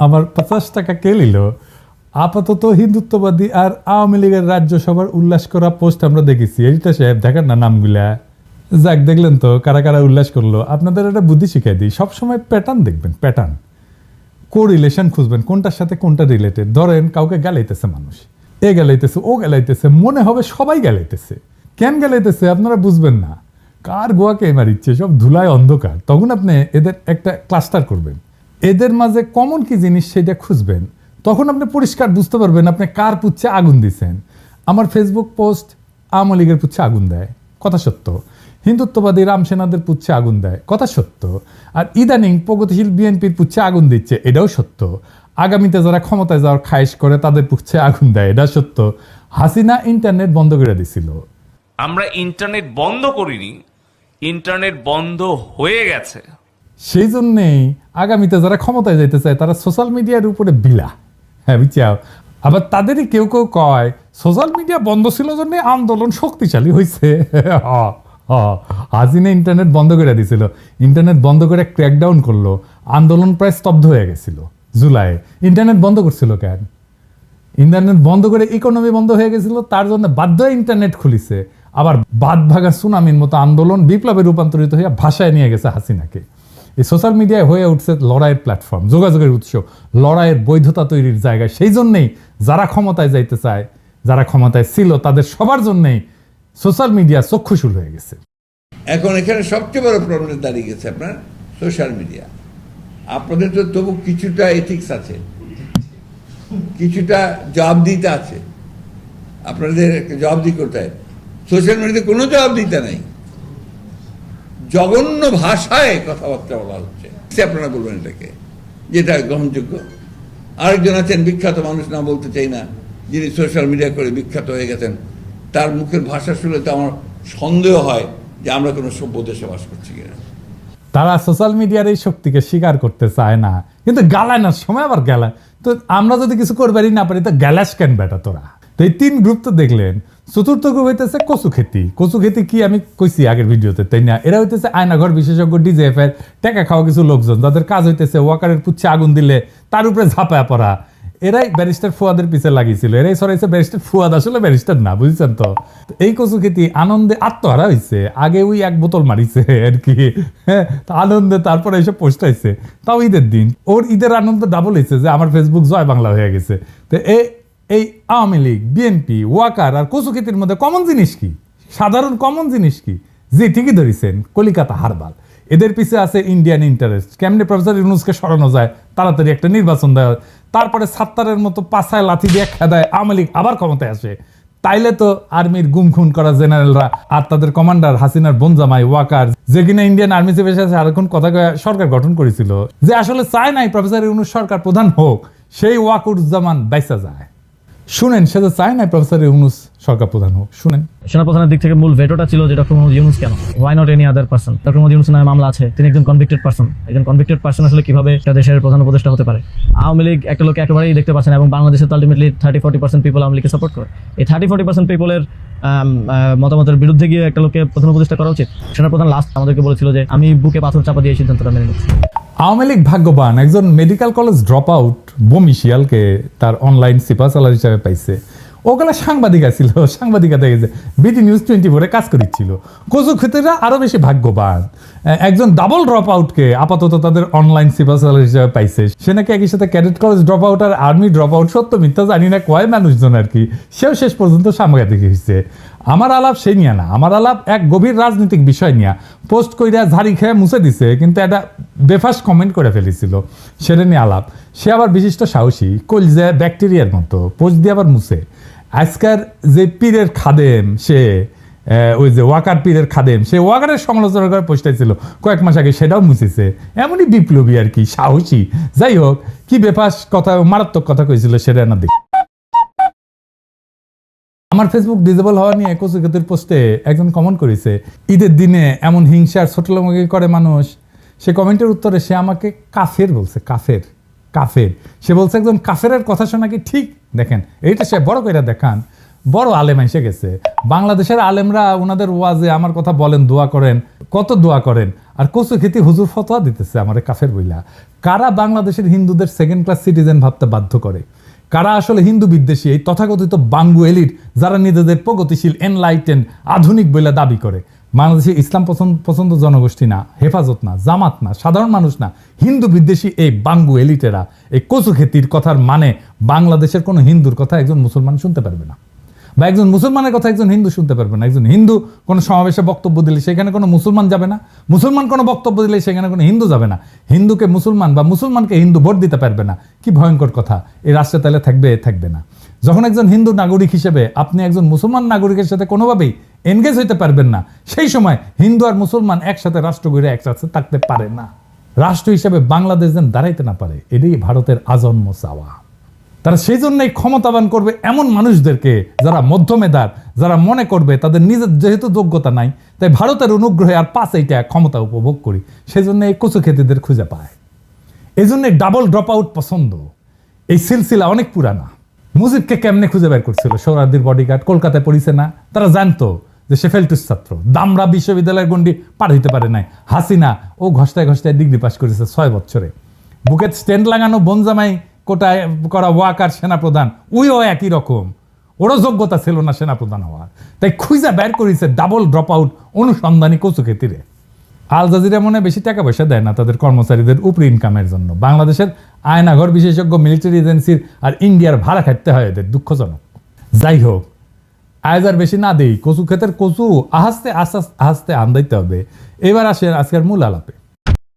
আমার 50 টাকা কে নিল? আপাতত হিন্দুত্ববাদী আর আওয়ামী লীগের রাজ্যসভার উল্লাস করা পোস্ট আমরা দেখেছি। এইটা সাহেব দেখেন না নামগুলা। যাক, দেখলেন তো কারা কারা উল্লাস করলো। আপনাদের একটা বুদ্ধি শিখাই দিই, সবসময় প্যাটার্ন দেখবেন, প্যাটার্ন কো রিলেশন খুঁজবেন, কোনটার সাথে কোনটা রিলেটেড। ধরেন কাউকে গালাইতেছে মানুষ, এ গালাইতেছে, ও গালাইতেছে, মনে হবে সবাই গালাইতেছে। কেন গালাইতেছে আপনারা বুঝবেন না, কার গোয়াকে মারিচ্ছে, সব ধুলায় অন্ধকার। তখন আপনি এদের একটা ক্লাস্টার করবেন, এদের মাঝে কমন কি জিনিস সেটা খুঁজবেন। তখন আপনি পরিষ্কার বুঝতে পারবেন আপনি কার পুচ্ছে আগুন দিচ্ছেন। আমার ফেসবুক পোস্ট আওয়ামী লীগের পুচ্ছে আগুন দেয়, কথা সত্য। হিন্দুত্ববাদী রামসেনাদের পুচ্ছে আগুন দেয়, কথা সত্য। আর ইদানিং প্রগতিশীল বিএনপির পুচ্ছে আগুন দিচ্ছে, এটাও সত্য। আগামীতে যারা ক্ষমতায় যাওয়ার খায়েশ করে তাদের পুচ্ছে আগুন দেয়, এটা সত্য। হাসিনা ইন্টারনেট বন্ধ করে দিছিল। আমরা ইন্টারনেট বন্ধ করিনি, ইন্টারনেট বন্ধ হয়ে গেছে। সেই জন্যেই আগামীতে যারা ক্ষমতায় যাইতে চায় তারা সোশ্যাল মিডিয়ার উপরে বিলা। হ্যাঁ, বুঝছাও। আবার তাদেরই কেউ কেউ কয় সোশ্যাল মিডিয়া বন্ধ ছিল জন্য আন্দোলন শক্তিশালী হয়েছে। হাসিনা ইন্টারনেট বন্ধ করে দিছিল, ইন্টারনেট বন্ধ করে ক্র্যাকডাউন করলো, আন্দোলন প্রায় স্তব্ধ হয়ে গেছিল। জুলাই ইন্টারনেট বন্ধ করছিল কেন? ইন্টারনেট বন্ধ করে ইকোনমি বন্ধ হয়ে গেছিল, তার জন্য বাধ্য হয়ে ইন্টারনেট খুলিছে। আবার বাদ ভাগা সুনামির মতো আন্দোলন বিপ্লবে রূপান্তরিত হয়ে ভাষায় নিয়ে গেছে হাসিনাকে। এই সোশ্যাল মিডিয়ায় হয়ে উঠছে লড়াইয়ের প্ল্যাটফর্ম, যোগাযোগের উৎস, লড়াইয়ের বৈধতা তৈরির জায়গা। সেই জন্যেই যারা ক্ষমতায় যাইতে চায়, যারা ক্ষমতায় ছিল, তাদের সবার জন্যেই সোশ্যাল মিডিয়া চক্ষুশূল হয়ে গেছে। এখন এখানে সবচেয়ে বড় প্রবলেম দাঁড়িয়ে গেছে আপনার সোশ্যাল মিডিয়া। আপনাদের তো তবু কিছুটা এথিক্স আছে, কিছুটা জবাবদিহিতা আছে, আপনাদের জবাবদিহি করতে হয়। সোশ্যাল মিডিয়াতে কোনো জবাবদিহিতা নেই, জঘন্য ভাষায় কথাবার্তা বলা হচ্ছে। আপনারা বলবেন এটাকে, যেটা গ্রহণযোগ্য? আরেকজন আছেন বিখ্যাত মানুষ, না বলতে চাই না, যিনি সোশ্যাল মিডিয়া করে বিখ্যাত হয়ে গেছেন। তার মুখের ভাষা শুনলে তো আমার সন্দেহ হয় যে আমরা কোনো সভ্য দেশে বাস করছি কিনা। তারা সোশ্যাল মিডিয়ার এই শক্তিকে স্বীকার করতে চায় না, কিন্তু গালায় না সময় আবার গালায়। তো আমরা যদি কিছু করবারই না পারি তো গ্যালাস কেন বেটা তোরা? তো এই 3 গ্রুপ তো দেখলেন। চতুর্থ গ্রুপ হইতেছে কচু খেতি। কচু খেতি কি আমি কইছি আগের ভিডিওতে, তাই না? এরা হইতেছে আয়নাঘর বিশেষজ্ঞ, ডিজেএফের টাকা খাওয়া কিছু লোকজন, যাদের কাজ হইতেছে ওয়াকারের পুচ্ছে আগুন দিলে তার উপরে ঝাঁপায়া পড়া। এরাই ব্যারিস্টার ফুয়াদের পিছে লাগিয়েছিল, এরাই সরাইছে ব্যারিস্টার ফুয়াদ, আসলে ব্যারিস্টার না, বুঝছেন তো? এই কচু খেতি আনন্দে আত্মহারা হয়েছে। আগে ওই 1 বোতল মারিছে আর কি, হ্যাঁ, আনন্দে তারপরে এসে পোস্ট হয়েছে, তাও ঈদের দিন। ওর ঈদের আনন্দ ডাবল হয়েছে যে আমার ফেসবুক জয় বাংলা হয়ে গেছে। তো এই আওয়ামী লীগ, বিএনপি, ওয়াকার আর কচু খেতির মধ্যে কমন জিনিস কি? সাধারণ কমন জিনিস কি? জি, ঠিকই ধরেছেন, কলিকাতা হারবাল। এদের পিছে আছে ইন্ডিয়ান ইন্টারেস্ট। কেমনে প্রফেসর ইউনূসকে সরানো যায়, তাড়াতাড়ি একটা নির্বাচন দেওয়া, তারপরে সাত্তারের মতো পাছায় লাথি দিয়ে খেদায় আওয়ামী লীগ আবার ক্ষমতায় আসে। তাইলে তো আর্মির গুম খুন করা জেনারেলরা আর তাদের কমান্ডার হাসিনার বোনজামাই ওয়াকার, যে কিনা ইন্ডিয়ান আর্মি চিফের সাথে সারাক্ষণ কথা কয়ে সরকার গঠন করেছিল, যে আসলে চায় নাই প্রফেসর ইউনূস সরকার প্রধান হোক, সেই ওয়াকুরুজ্জামান বাইসা যায়। শুনেন, সে তো চায় নাই প্রফেসর ইউনূস সরকার প্রধান হোক। শুনেন, সেনাপ্রধানের দিক থেকে মূল ভেটোটা ছিল যে ডক্টর মোহাম্মদ ইউনূস কেন, why not any other person. Doctor Muhammad Yunus নামে মামলা আছে, তিনি একজন কনভিক্টেড পারসন। একজন কনভিক্টেড পারসন আসলে কিভাবে একটা দেশের প্রধান উপদেষ্টা হতে পারে? আওয়ামী লীগ একটা লোক একেবারেই দেখতে পাচ্ছে না, এবং বাংলাদেশে তো আলটিমেটলি 30-40% পিপল আওয়ামী লীগকে সাপোর্ট করে। এই 30-40% পিপলের মতামতের বিরুদ্ধে গিয়ে একটা লোককে প্রধান উপদেষ্টা করা উচিত? সেনাপ্রধান লাস্ট আমাদেরকে বলেছিল যে আমি বুকে পাথর চাপা দিয়ে সিদ্ধান্তটা মেনে নিচ্ছি। আওয়ামী লীগ ভাগ্যবান, একজন মেডিকেল কলেজ ড্রপ আউট বমিশিয়ালকে তার অনলাইন সিপাসালার হিসাবে পাইছে। ওগুলা সাংবাদিকা ছিল, সাংবাদিকতা গেছে, বিডি নিউজ 24-এ কাজ করেছিল। কচু খেতেরা আরো বেশি ভাগ্যবান, একজন ডাবল ড্রপ আউটকে আপাতত তাদের অনলাইন সিপাসালার হিসাবে পাইছে। সে নাকি একই সাথে ক্যাডেট কলেজ ড্রপ আউট আর আর্মি ড্রপ আউট, সত্য মিথ্যা জানি না, কয় মানুষজন আর কি, সেও শেষ পর্যন্ত সাংবাদিক হয়েছে। আমার আলাপ সেই নিয়ে না, আমার আলাপ এক গভীর রাজনৈতিক বিষয় নিয়ে। পোস্ট কইরা ঝাড়ি খেয়ে মুছে দিছে, কিন্তু একটা বেফাস কমেন্ট করে ফেলেছিল, সেটা নিয়ে আলাপ। সে আবার বিশিষ্ট সাহসী, কলজা ব্যাকটেরিয়ার মতো, পোস্ট দিয়ে আবার মুছে। আজকার যে পীরের খাদেম, সে ওই যে ওয়াকার পীরের খাদেম, সে ওয়াকারের সমালোচনা করে পোস্টাইছিল কয়েক মাস আগে, সেটাও মুছেছে। এমনই বিপ্লবী আর কি, সাহসী। যাই হোক, কি বেফাস কথা, মারাত্মক কথা কইছিল, সেটা না দেখ। আমার ফেসবুক ডিজেবল হওয়া নিয়ে কচু খেতের পোস্টে একজন কমেন্ট করেছে, ঈদের দিনে এমন হিংসার ছোটলামকি করে মানুষ। সে কমেন্টের উত্তরে সে আমাকে কাফের বলছে, কাফের কাফের। সে বলছে একজন কাফেরের কথা শোনা কি ঠিক? দেখেন, এইটা সে বড় করে দেখান। বড় আলেম এসে গেছে। বাংলাদেশের আলেমরা ওনাদের ওয়াজে আমার কথা বলেন, দোয়া করেন, কত দোয়া করেন, আর কচু খেতি হুজুর ফতোয়া দিতেছে আমারে কাফের বইলা। কারা বাংলাদেশের হিন্দুদের সেকেন্ড ক্লাস সিটিজেন ভাবতে বাধ্য করে? কারা আসলে হিন্দু বিদ্বেষী? এই তথাকথিত বাঙ্গু এলিট, যারা নিজেদের প্রগতিশীল, এনলাইটেন, আধুনিক বলে দাবি করে। বাংলাদেশে ইসলাম পছন্দ জনগোষ্ঠী না, হেফাজত না, জামাত না, সাধারণ মানুষ না, হিন্দু বিদ্বেষী এই বাঙ্গু এলিটেরা এই কচু খেতির কথার মানে বাংলাদেশের কোনো হিন্দুর কথা একজন মুসলমান শুনতে পারবে না, বা একজন মুসলমানের কথা একজন হিন্দু শুনতে পারবে না। একজন হিন্দু কোনো সমাবেশে বক্তব্য দিলে সেখানে কোনো মুসলমান যাবে না, মুসলমান কোনো বক্তব্য দিলে সেখানে কোনো হিন্দু যাবে না, হিন্দুকে মুসলমান বা মুসলমানকে হিন্দু ভোট দিতে পারবে না। কি ভয়ঙ্কর কথা! এই রাষ্ট্রে তাহলে থাকবে না। যখন একজন হিন্দু নাগরিক হিসেবে আপনি একজন মুসলমান নাগরিকের সাথে কোনোভাবেই এনগেজ হইতে পারবেন না, সেই সময় হিন্দু আর মুসলমান একসাথে রাষ্ট্র গড়ে একসাথে থাকতে পারে না। রাষ্ট্র হিসেবে বাংলাদেশ যেন দাঁড়াইতে না পারে, এটাই ভারতের আজন্ম চাওয়া। তারা সেই জন্যই ক্ষমতাবান করবে এমন মানুষদেরকে যারা মধ্যমেধার, যারা মনে করবে তাদের নিজের যেহেতু যোগ্যতা নাই, তাই ভারতের অনুগ্রহে আর 5 ক্ষমতা উপভোগ করি, সেই জন্য এই কচু খেতিদের খুঁজে পায়। এই জন্য ডাবল ড্রপ আউট পছন্দ। এই সিলসিলা অনেক পুরানা। মুজিবকে কেমনে খুঁজে বের করছিল সোহরাওয়ার্দীর বডিগার্ড? কলকাতায় পড়িছে না? তারা জানতো যে সে ফেলটুস ছাত্র, দামরা বিশ্ববিদ্যালয়ের গণ্ডি পার হইতে পারে নাই। হাসিনা ও ঘষ্টায় ডিগ্রি পাস করেছে 6 বছরে। বুকে স্ট্যান্ড লাগানো বনজামাই কোটায় করা ওয়াকার সেনাপ্রধান, ওইও একই রকম, ওরও যোগ্যতা ছিল না সেনাপ্রধান হওয়ার। তাই খুঁজে বের করেছে ডাবল ড্রপ আউট অনুসন্ধানী কচু খেতিরে। আল জাজিরা মনে বেশি টাকা পয়সা দেয় না তাদের কর্মচারীদের উপরি ইনকামের জন্য। বাংলাদেশের আয়নাঘর বিশেষজ্ঞ মিলিটারি এজেন্সির আর ইন্ডিয়ার ভাড়া খাটতে হয় এদের, দুঃখজনক। যাই হোক, আজ আর বেশি না দেই, কচু ক্ষেতের কচু আস্তে আন্দাইতে হবে। এবার আসেন আজকের মূল আলাপে।